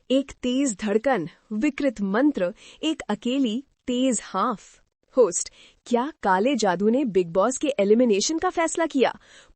एक तेज धड़कन, विकृत मंत्र, एक अकेली तेज हाँफ। होस्ट, क्या काले जादू ने बिग बॉस के एलिमिनेशन का फैसला किया?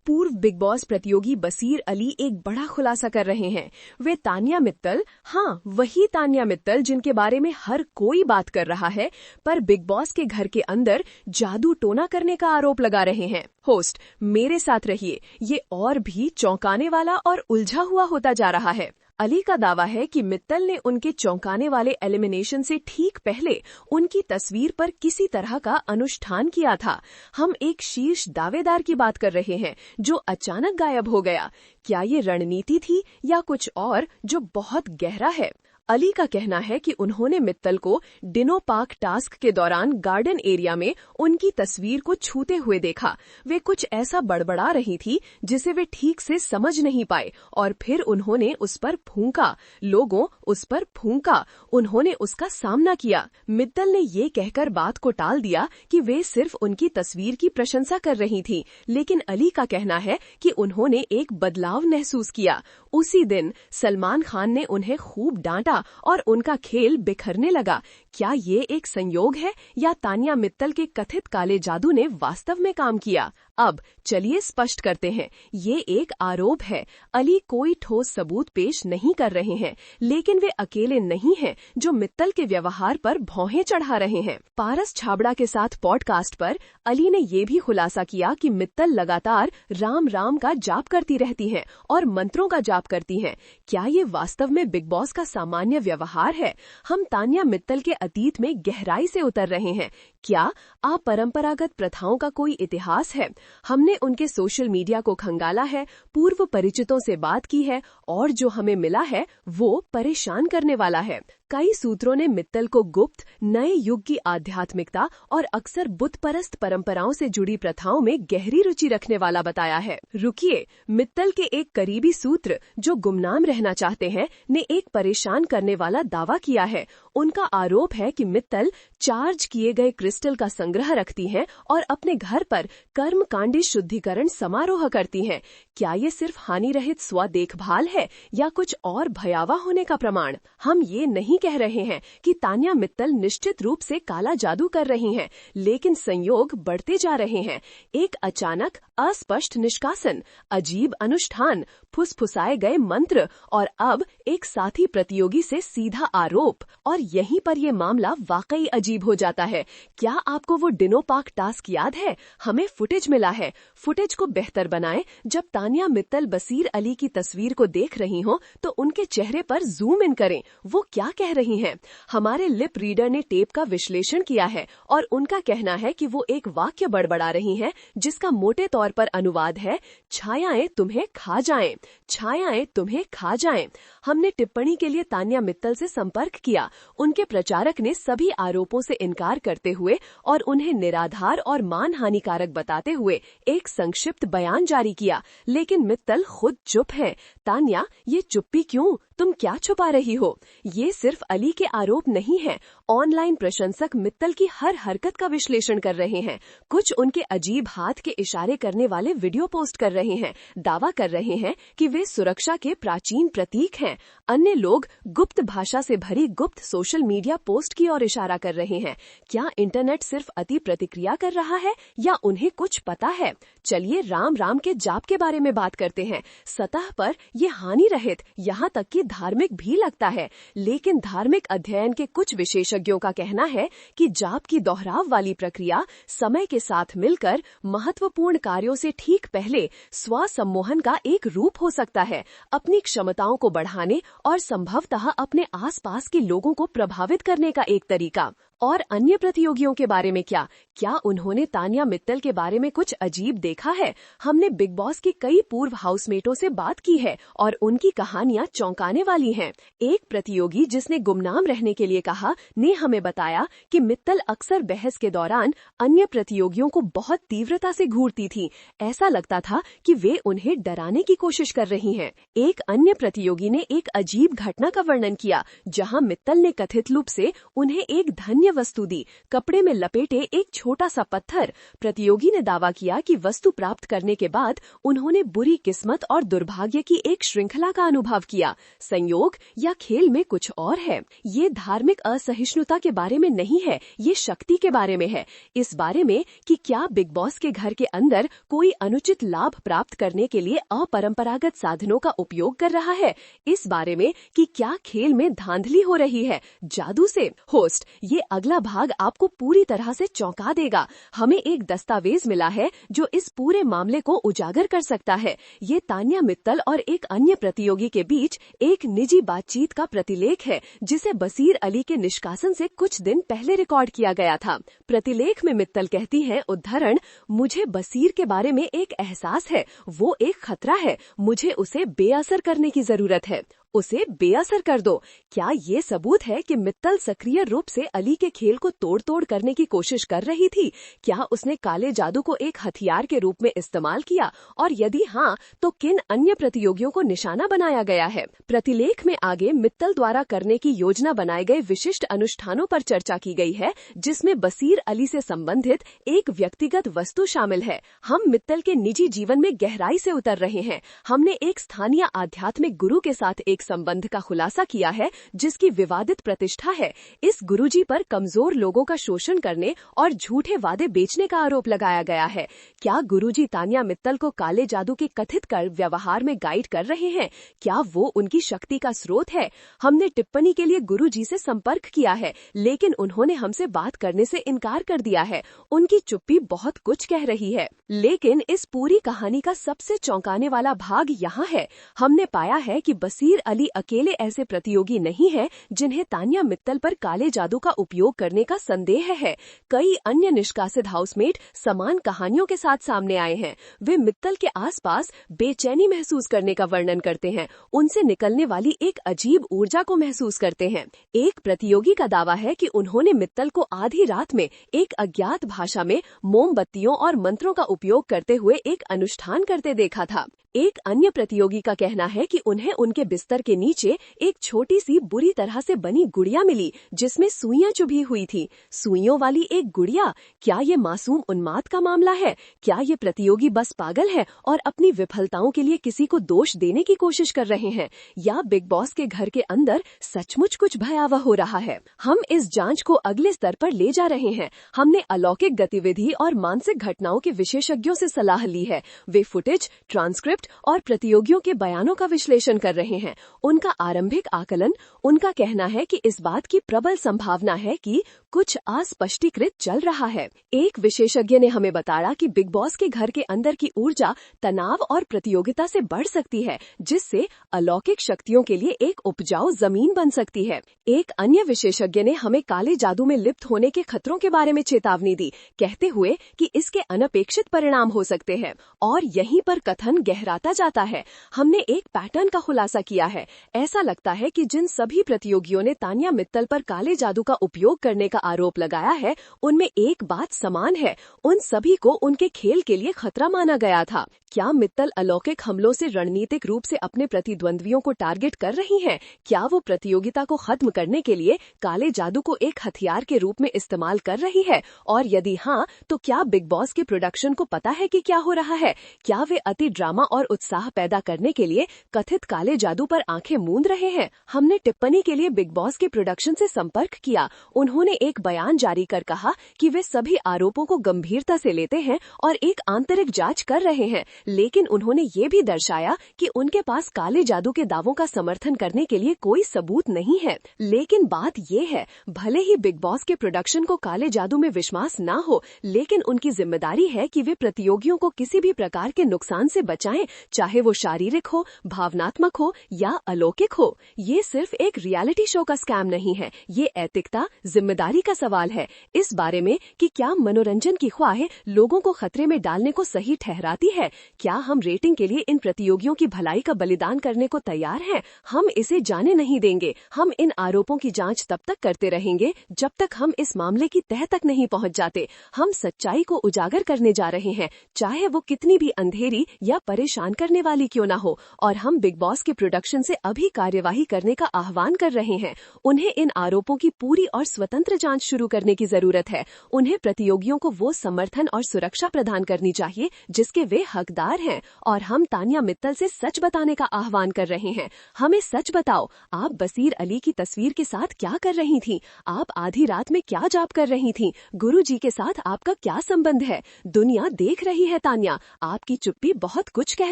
पूर्व बिग बॉस प्रतियोगी बसीर अली एक बड़ा खुलासा कर रहे हैं। वे तान्या मित्तल, हाँ वही तान्या मित्तल जिनके बारे में हर कोई बात कर रहा है, पर बिग बॉस के घर के अंदर जादू टोना करने का आरोप लगा रहे हैं। होस्ट, मेरे साथ रहिए, ये और भी चौंकाने वाला और उलझा हुआ होता जा रहा है। अली का दावा है कि मित्तल ने उनके चौंकाने वाले एलिमिनेशन से ठीक पहले उनकी तस्वीर पर किसी तरह का अनुष्ठान किया था। हम एक शीर्ष दावेदार की बात कर रहे हैं जो अचानक गायब हो गया। क्या ये रणनीति थी या कुछ और जो बहुत गहरा है? अली का कहना है कि उन्होंने मित्तल को डिनो पार्क टास्क के दौरान गार्डन एरिया में उनकी तस्वीर को छूते हुए देखा। वे कुछ ऐसा बड़बड़ा रही थी जिसे वे ठीक से समझ नहीं पाए और फिर उन्होंने उस पर फूंका। लोगों उस पर फूंका, उन्होंने उसका सामना किया। मित्तल ने ये कहकर बात को टाल दिया कि वे सिर्फ उनकी तस्वीर की प्रशंसा कर रही थी, लेकिन अली का कहना है कि उन्होंने एक बदलाव महसूस किया। उसी दिन सलमान खान ने उन्हें खूब डांटा और उनका खेल बिखरने लगा। क्या ये एक संयोग है या तान्या मित्तल के कथित काले जादू ने वास्तव में काम किया? अब चलिए स्पष्ट करते हैं, ये एक आरोप है। अली कोई ठोस सबूत पेश नहीं कर रहे हैं, लेकिन वे अकेले नहीं हैं जो मित्तल के व्यवहार पर भौहें चढ़ा रहे हैं। पारस छाबड़ा के साथ पॉडकास्ट पर अली ने ये भी खुलासा किया कि मित्तल लगातार राम राम का जाप करती रहती हैं और मंत्रों का जाप करती हैं। क्या ये वास्तव में बिग बॉस का सामान्य व्यवहार है? हम तान्या मित्तल के अतीत में गहराई से उतर रहे हैं। क्या अपरंपरागत प्रथाओं का कोई इतिहास है? हमने उनके सोशल मीडिया को खंगाला है, पूर्व परिचितों से बात की है और जो हमें मिला है वो परेशान करने वाला है। कई सूत्रों ने मित्तल को गुप्त नए युग की आध्यात्मिकता और अक्सर बुत परस्त परंपराओं से जुड़ी प्रथाओं में गहरी रुचि रखने वाला बताया है। रुकिए, मित्तल के एक करीबी सूत्र जो गुमनाम रहना चाहते हैं ने एक परेशान करने वाला दावा किया है। उनका आरोप है कि मित्तल चार्ज किए गए क्रिस्टल का संग्रह रखती हैं और अपने घर पर कर्मकांडी शुद्धिकरण समारोह करती हैं। क्या ये सिर्फ हानि रहित स्व देखभाल है या कुछ और भयावह होने का प्रमाण? हम ये नहीं कह रहे हैं कि तान्या मित्तल निश्चित रूप से काला जादू कर रही हैं, लेकिन संयोग बढ़ते जा रहे हैं। एक अचानक अस्पष्ट निष्कासन, अजीब अनुष्ठान, फुसफुसाए गए मंत्र और अब एक साथी प्रतियोगी से सीधा आरोप। और यहीं पर ये मामला वाकई अजीब हो जाता है। क्या आपको वो डिनो पार्क टास्क याद है? हमें फुटेज मिला है। फुटेज को बेहतर बनाएं। जब तान्या मित्तल बसीर अली की तस्वीर को देख रही हो तो उनके चेहरे पर जूम इन करें। वो क्या कह रही हैं? हमारे लिप रीडर ने टेप का विश्लेषण किया है और उनका कहना है कि वो एक वाक्य बड़बड़ा रही हैं जिसका मोटे तौर पर अनुवाद है, छायाएं तुम्हें खा जाएं, छायाएं तुम्हें खा जाएं। हमने टिप्पणी के लिए तान्या मित्तल से संपर्क किया। उनके प्रचारक ने सभी आरोपों से इनकार करते हुए और उन्हें निराधार और मानहानिकारक बताते हुए एक संक्षिप्त बयान जारी किया, लेकिन मित्तल खुद चुप हैं। तान्या, ये चुप्पी क्यों? तुम क्या छुपा रही हो? ये सिर्फ अली के आरोप नहीं है। ऑनलाइन प्रशंसक मित्तल की हर हरकत का विश्लेषण कर रहे हैं। कुछ उनके अजीब हाथ के इशारे करने वाले वीडियो पोस्ट कर रहे हैं, दावा कर रहे हैं कि वे सुरक्षा के प्राचीन प्रतीक हैं। अन्य लोग गुप्त भाषा से भरी गुप्त सोशल मीडिया पोस्ट की ओर इशारा कर रहे हैं। क्या इंटरनेट सिर्फ अति प्रतिक्रिया कर रहा है या उन्हें कुछ पता है? चलिए राम राम के जाप के बारे में बात करते हैं। सतह पर ये हानि रहित, यहाँ तक कि धार्मिक भी लगता है, लेकिन धार्मिक अध्ययन के कुछ विशेषज्ञों का कहना है कि जाप की दोहराव वाली प्रक्रिया समय के साथ मिलकर महत्वपूर्ण कार्यों से ठीक पहले स्व सम्मोहन का एक रूप हो सकता है, अपनी क्षमताओं को बढ़ाने और संभवतः अपने आसपास के लोगों को प्रभावित करने का एक तरीका। और अन्य प्रतियोगियों के बारे में क्या उन्होंने तान्या मित्तल के बारे में कुछ अजीब देखा है? हमने बिग बॉस के कई पूर्व हाउसमेटों से बात की है और उनकी कहानियां चौंकाने वाली हैं। एक प्रतियोगी जिसने गुमनाम रहने के लिए कहा ने हमें बताया कि मित्तल अक्सर बहस के दौरान अन्य प्रतियोगियों को बहुत तीव्रता से घूरती थी। ऐसा लगता था कि वे उन्हें डराने की कोशिश कर रही हैं। एक अन्य प्रतियोगी ने एक अजीब घटना का वर्णन किया जहां मित्तल ने कथित रूप से उन्हें एक धन्य सामान्य वस्तु दी, कपड़े में लपेटे एक छोटा सा पत्थर। प्रतियोगी ने दावा किया कि वस्तु प्राप्त करने के बाद उन्होंने बुरी किस्मत और दुर्भाग्य की एक श्रृंखला का अनुभव किया। संयोग या खेल में कुछ और है। ये धार्मिक असहिष्णुता के बारे में नहीं है, ये शक्ति के बारे में है। इस बारे में कि क्या बिग बॉस के घर के अंदर कोई अनुचित लाभ प्राप्त करने के लिए अपरंपरागत साधनों का उपयोग कर रहा है। इस बारे में कि क्या खेल में धांधली हो रही है जादू से। होस्ट, ये अगला भाग आपको पूरी तरह से चौंका देगा। हमें एक दस्तावेज मिला है जो इस पूरे मामले को उजागर कर सकता है। ये तान्या मित्तल और एक अन्य प्रतियोगी के बीच एक निजी बातचीत का प्रतिलेख है, जिसे बसीर अली के निष्कासन से कुछ दिन पहले रिकॉर्ड किया गया था। प्रतिलेख में मित्तल कहती हैं, उद्धरण, मुझे बसीर के बारे में एक एहसास है, वो एक खतरा है, मुझे उसे बेअसर करने की जरूरत है। उसे बेअसर कर दो। क्या ये सबूत है कि मित्तल सक्रिय रूप से अली के खेल को तोड़ करने की कोशिश कर रही थी? क्या उसने काले जादू को एक हथियार के रूप में इस्तेमाल किया, और यदि हाँ, तो किन अन्य प्रतियोगियों को निशाना बनाया गया है? प्रतिलेख में आगे मित्तल द्वारा करने की योजना बनाए गए विशिष्ट अनुष्ठानों पर चर्चा की गई है, जिसमें बसीर अली से संबंधित एक व्यक्तिगत वस्तु शामिल है। हम मित्तल के निजी जीवन में गहराई से उतर रहे हैं। हमने एक स्थानीय आध्यात्मिक गुरु के साथ एक संबंध का खुलासा किया है, जिसकी विवादित प्रतिष्ठा है। इस गुरुजी पर कमजोर लोगों का शोषण करने और झूठे वादे बेचने का आरोप लगाया गया है। क्या गुरुजी तान्या मित्तल को काले जादू के कथित कर व्यवहार में गाइड कर रहे हैं? क्या वो उनकी शक्ति का स्रोत है? हमने टिप्पणी के लिए गुरुजी से संपर्क किया है, लेकिन उन्होंने हमसे बात करने से इनकार कर दिया है। उनकी चुप्पी बहुत कुछ कह रही है। लेकिन इस पूरी कहानी का सबसे चौंकाने वाला भाग यहाँ है। हमने पाया है कि बसीर अली अकेले ऐसे प्रतियोगी नहीं है जिन्हें तान्या मित्तल पर काले जादू का उपयोग करने का संदेह है। कई अन्य निष्कासित हाउसमेट समान कहानियों के साथ सामने आए हैं। वे मित्तल के आसपास बेचैनी महसूस करने का वर्णन करते हैं, उनसे निकलने वाली एक अजीब ऊर्जा को महसूस करते हैं। एक प्रतियोगी का दावा है कि उन्होंने मित्तल को आधी रात में एक अज्ञात भाषा में मोमबत्तियों और मंत्रों का उपयोग करते हुए एक अनुष्ठान करते देखा था। एक अन्य प्रतियोगी का कहना है कि उन्हें उनके बिस्तर के नीचे एक छोटी सी बुरी तरह से बनी गुड़िया मिली, जिसमें सुइयां चुभी हुई थी। सुइयों वाली एक गुड़िया। क्या ये मासूम उन्माद का मामला है? क्या ये प्रतियोगी बस पागल है और अपनी विफलताओं के लिए किसी को दोष देने की कोशिश कर रहे हैं? या बिग बॉस के घर के अंदर सचमुच कुछ भयावह हो रहा है? हम इस जांच को अगले स्तर पर ले जा रहे हैं। हमने अलौकिक गतिविधि और मानसिक घटनाओं के विशेषज्ञों से सलाह ली है। वे फुटेज, ट्रांसक्रिप्ट और प्रतियोगियों के बयानों का विश्लेषण कर रहे हैं। उनका आरंभिक आकलन, उनका कहना है कि इस बात की प्रबल संभावना है कि कुछ अस्पष्टीकृत चल रहा है। एक विशेषज्ञ ने हमें बताया कि बिग बॉस के घर के अंदर की ऊर्जा तनाव और प्रतियोगिता से बढ़ सकती है, जिससे अलौकिक शक्तियों के लिए एक उपजाऊ जमीन बन सकती है। एक अन्य विशेषज्ञ ने हमें काले जादू में लिप्त होने के खतरों के बारे में चेतावनी दी, कहते हुए कि इसके अनपेक्षित परिणाम हो सकते हैं। और यहीं पर कथन गहराता जाता है। हमने एक पैटर्न का खुलासा किया है। ऐसा लगता है कि जिन सभी प्रतियोगियों ने तान्या मित्तल पर काले जादू का उपयोग करने का आरोप लगाया है, उनमें एक बात समान है। उन सभी को उनके खेल के लिए खतरा माना गया था। क्या मित्तल अलौकिक हमलों से रणनीतिक रूप से अपने प्रतिद्वंद्वियों को टारगेट कर रही हैं? क्या वो प्रतियोगिता को खत्म करने के लिए काले जादू को एक हथियार के रूप में इस्तेमाल कर रही है? और यदि हाँ, तो क्या बिग बॉस के प्रोडक्शन को पता है कि क्या हो रहा है? क्या वे अति ड्रामा और उत्साह पैदा करने के लिए कथित काले जादू पर आंखें मूंद रहे हैं? हमने टिप्पणी के लिए बिग बॉस के प्रोडक्शन से संपर्क किया। उन्होंने एक बयान जारी कर कहा कि वे सभी आरोपों को गंभीरता से लेते हैं और एक आंतरिक जांच कर रहे हैं, लेकिन उन्होंने ये भी दर्शाया कि उनके पास काले जादू के दावों का समर्थन करने के लिए कोई सबूत नहीं है। लेकिन बात ये है, भले ही बिग बॉस के प्रोडक्शन को काले जादू में विश्वास न हो, लेकिन उनकी जिम्मेदारी है कि वे प्रतियोगियों को किसी भी प्रकार के नुकसान से बचाएं, चाहे वो शारीरिक हो, भावनात्मक हो या अलौकिक हो। ये सिर्फ एक रियलिटी शो का स्कैम नहीं है, ये नैतिकता, जिम्मेदारी का सवाल है। इस बारे में कि क्या मनोरंजन की ख्वाहिश लोगों को खतरे में डालने को सही ठहराती है? क्या हम रेटिंग के लिए इन प्रतियोगियों की भलाई का बलिदान करने को तैयार हैं? हम इसे जाने नहीं देंगे। हम इन आरोपों की जांच तब तक करते रहेंगे जब तक हम इस मामले की तह तक नहीं पहुंच जाते। हम सच्चाई को उजागर करने जा रहे हैं, चाहे वो कितनी भी अंधेरी या परेशान परेशान करने वाली क्यों ना हो, और हम बिग बॉस के प्रोडक्शन से अभी कार्यवाही करने का आह्वान कर रहे हैं। उन्हें इन आरोपों की पूरी और स्वतंत्र जांच शुरू करने की जरूरत है। उन्हें प्रतियोगियों को वो समर्थन और सुरक्षा प्रदान करनी चाहिए जिसके वे हकदार हैं, और हम तानिया मित्तल से सच बताने का आह्वान कर रहे हैं। हमें सच बताओ, आप बसीर अली की तस्वीर के साथ क्या कर रही थीं? आप आधी रात में क्या जाप कर रही थीं? गुरुजी के साथ आपका क्या संबंध है? दुनिया देख रही है तानिया, आपकी चुप्पी बहुत कुछ कह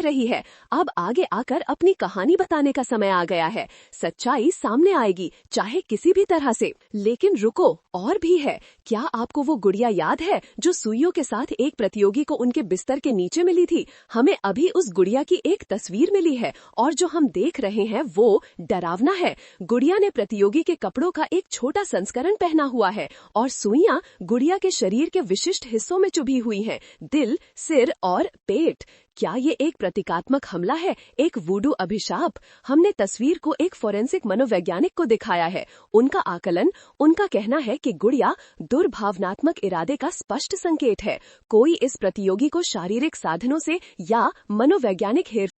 रही है। अब आगे आकर अपनी कहानी बताने का समय आ गया है। सच्चाई सामने आएगी, चाहे किसी भी तरह से। लेकिन रुको, और भी है। क्या आपको वो गुड़िया याद है जो सुइयों के साथ एक प्रतियोगी को उनके बिस्तर के नीचे मिली थी? हमें अभी उस गुड़िया की एक तस्वीर मिली है, और जो हम देख रहे हैं वो डरावना है। गुड़िया ने प्रतियोगी के कपड़ों का एक छोटा संस्करण पहना हुआ है, और सुइयां गुड़िया के शरीर के विशिष्ट हिस्सों में चुभी हुई हैं, दिल, सिर और पेट। क्या ये एक प्रतीकात्मक हमला है, एक वूडू अभिशाप? हमने तस्वीर को एक फोरेंसिक मनोवैज्ञानिक को दिखाया है। उनका आकलन, उनका कहना है कि गुड़िया दुर्भावनात्मक इरादे का स्पष्ट संकेत है। कोई इस प्रतियोगी को शारीरिक साधनों से या मनोवैज्ञानिक हेर